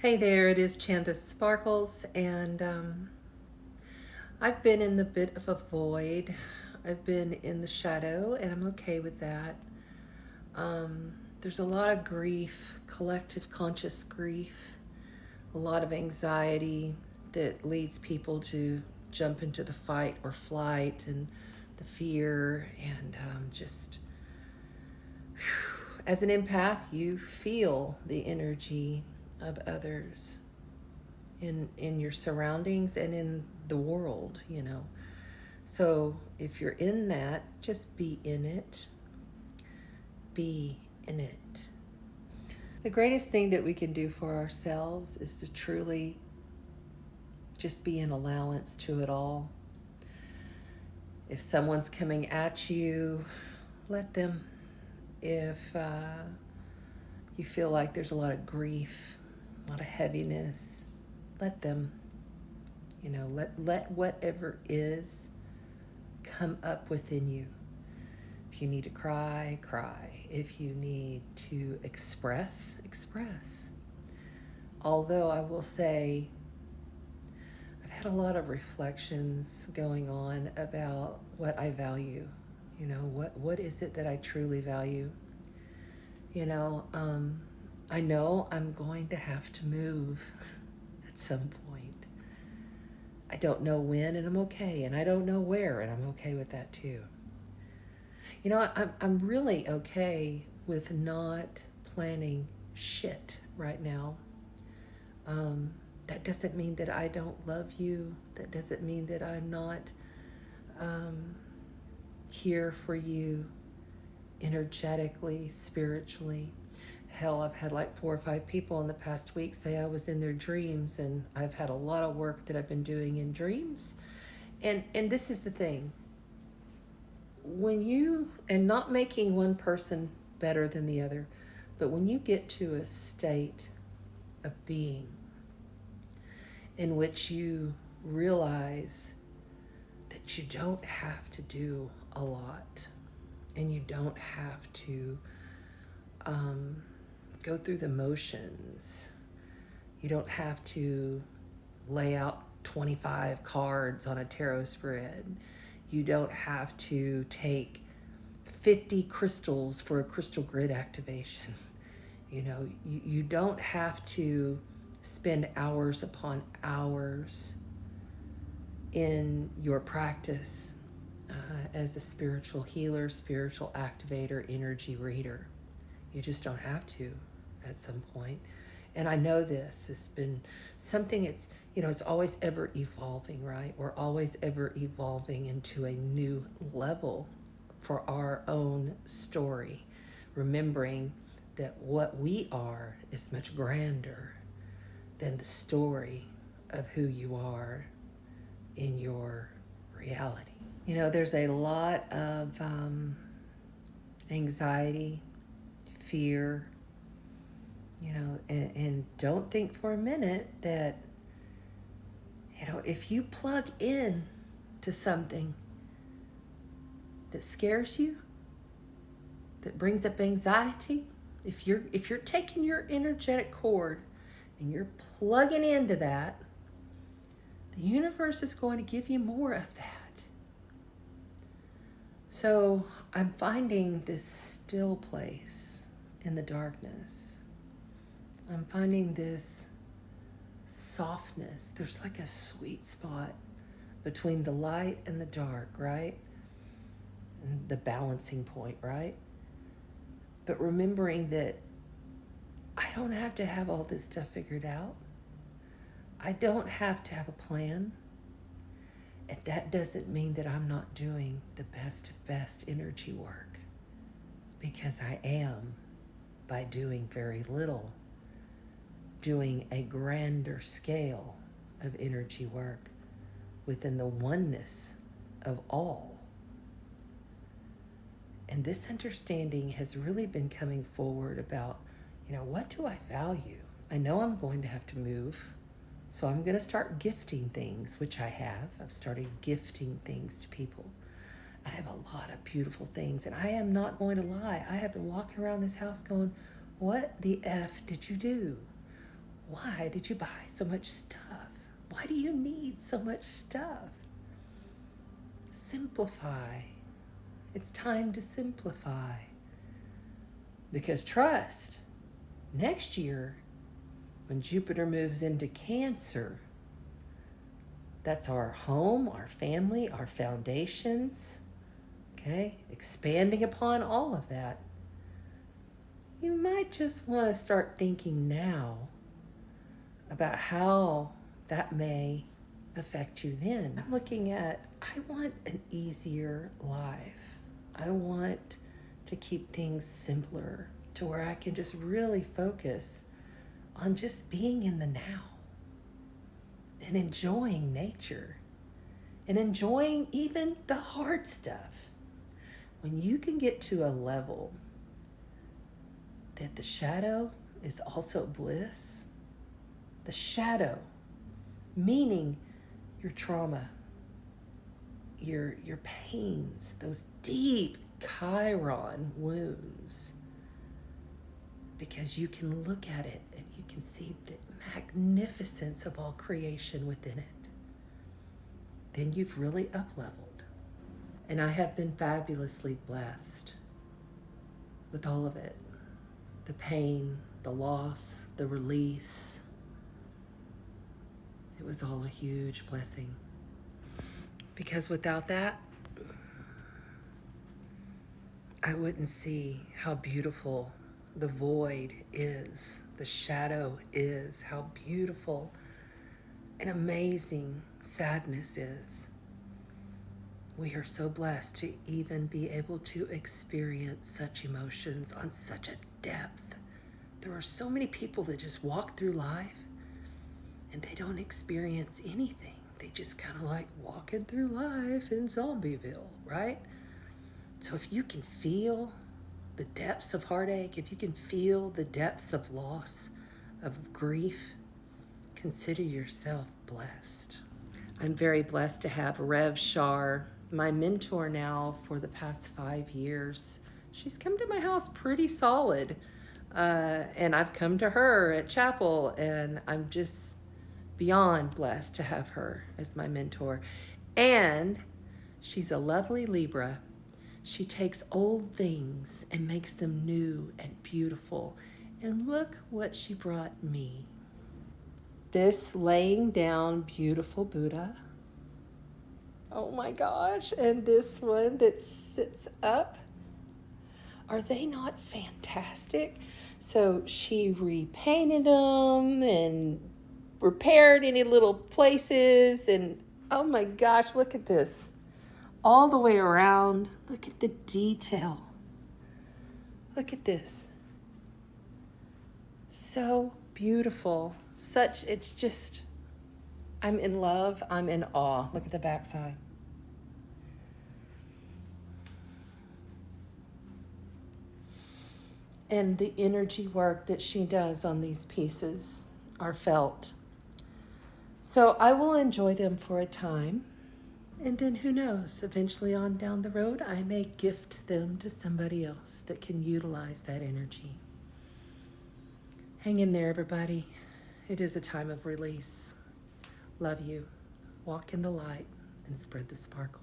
Hey there, it is Chandace Sparkles, and I've been in the bit of a void. I've been in the shadow, and I'm okay with that. There's a lot of grief, collective conscious grief, a lot of anxiety that leads people to jump into the fight or flight and the fear, and just as an empath, you feel the energy of others in your surroundings and in the world. So if you're in that, just be in it. Be in it. The greatest thing that we can do for ourselves is to truly just be an allowance to it all. If someone's coming at you, let them. If you feel like there's a lot of grief, a lot of heaviness, let them. Let whatever is come up within you. If you need to cry, cry. If you need to express, express. Although I will say, I've had a lot of reflections going on about what I value. What is it that I truly value? You know, um, I know I'm going to have to move at some point. I don't know when, and I'm okay. And I don't know where, and I'm okay with that too. I'm really okay with not planning shit right now. Um, that doesn't mean that I don't love you. That doesn't mean that I'm not um, here for you energetically, spiritually. Hell, I've had like 4 or 5 people in the past week say I was in their dreams, and I've had a lot of work that I've been doing in dreams. And this is the thing. When you, and not making one person better than the other, but when you get to a state of being in which you realize that you don't have to do a lot, and you don't have to um, go through the motions, you don't have to lay out 25 cards on a tarot spread, you don't have to take 50 crystals for a crystal grid activation. You don't have to spend hours upon hours in your practice as a spiritual healer, spiritual activator, energy reader. You just don't have to at some point. And I know this has been something, it's always ever evolving, right? We're always ever evolving into a new level for our own story, remembering that what we are is much grander than the story of who you are in your reality. There's a lot of anxiety, fear, and don't think for a minute that, if you plug in to something that scares you, that brings up anxiety, if you're taking your energetic cord and you're plugging into that, the universe is going to give you more of that. So I'm finding this still place in the darkness. I'm finding this softness. There's like a sweet spot between the light and the dark, right? And the balancing point, right? But remembering that I don't have to have all this stuff figured out. I don't have to have a plan. And that doesn't mean that I'm not doing the best of best energy work, because I am, by doing very little, doing a grander scale of energy work within the oneness of all. And this understanding has really been coming forward about, what do I value? I know I'm going to have to move, so I'm going to start gifting things, which I have. I've started gifting things to people. I have a lot of beautiful things, and I am not going to lie. I have been walking around this house going, what the F did you do? Why did you buy so much stuff? Why do you need so much stuff? Simplify. It's time to simplify. Because trust, next year, when Jupiter moves into Cancer, that's our home, our family, our foundations, okay? Expanding upon all of that. You might just want to start thinking now about how that may affect you then. I'm looking at, I want an easier life. I want to keep things simpler to where I can just really focus on just being in the now and enjoying nature and enjoying even the hard stuff. When you can get to a level that the shadow is also bliss, the shadow, meaning your trauma, your pains, those deep Chiron wounds, because you can look at it and you can see the magnificence of all creation within it, then you've really up-leveled. And I have been fabulously blessed with all of it. The pain, the loss, the release. It was all a huge blessing. Because without that, I wouldn't see how beautiful the void is, the shadow is, how beautiful and amazing sadness is. We are so blessed to even be able to experience such emotions on such a depth. There are so many people that just walk through life and they don't experience anything. They just kind of like walking through life in Zombieville, right? So if you can feel the depths of heartache, if you can feel the depths of loss, of grief, consider yourself blessed. I'm very blessed to have Rev Shar, my mentor now for the past 5 years. She's come to my house pretty solid. And I've come to her at chapel, and I'm just beyond blessed to have her as my mentor. And she's a lovely Libra. She takes old things and makes them new and beautiful. And look what she brought me. This laying down beautiful Buddha. Oh my gosh. And this one that sits up. Are they not fantastic? So she repainted them and repaired any little places. And oh my gosh, look at this. All the way around. Look at the detail. Look at this. So beautiful. It's just, I'm in love. I'm in awe. Look at the backside. And the energy work that she does on these pieces are felt. So I will enjoy them for a time. And then who knows, eventually on down the road, I may gift them to somebody else that can utilize that energy. Hang in there, everybody. It is a time of release. Love you. Walk in the light and spread the sparkle.